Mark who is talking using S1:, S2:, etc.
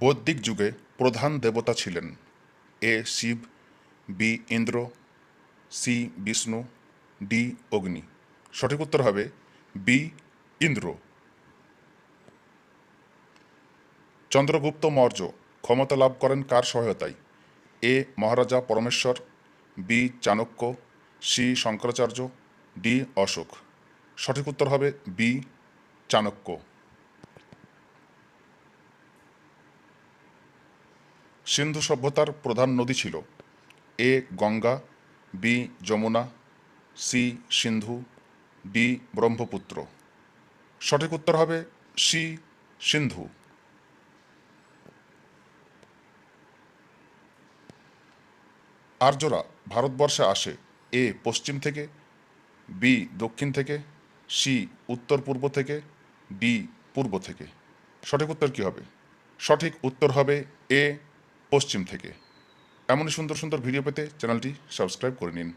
S1: বৈদিক যুগে প্রধান দেবতা ছিলেন A Shiva, B Indra, C Vishnu, D Agni. সঠিক উত্তর হবে বি ইন্দ্র। চন্দ্রগুপ্ত মৌর্য ক্ষমতা লাভ করেন কার সহায়তায়? A Maharaja Parameshwar, B Chanakya, C Shankaracharya, D Ashoka. সঠিক উত্তর হবে বি চাণক্য। সিন্ধু সভ্যতার প্রধান নদী ছিল এ গঙ্গা, বি যমুনা, সি সিন্ধু, ডি ব্রহ্মপুত্র। সঠিক উত্তর হবে সি সিন্ধু। আর্যরা ভারতবর্ষে আসে এ পশ্চিম থেকে, বি দক্ষিণ থেকে, সি উত্তর পূর্ব থেকে, ডি পূর্ব থেকে। সঠিক উত্তর কী হবে? সঠিক উত্তর হবে এ পশ্চিম থেকে। এমনই সুন্দর সুন্দর ভিডিও পেতে চ্যানেলটি সাবস্ক্রাইব করে নিন।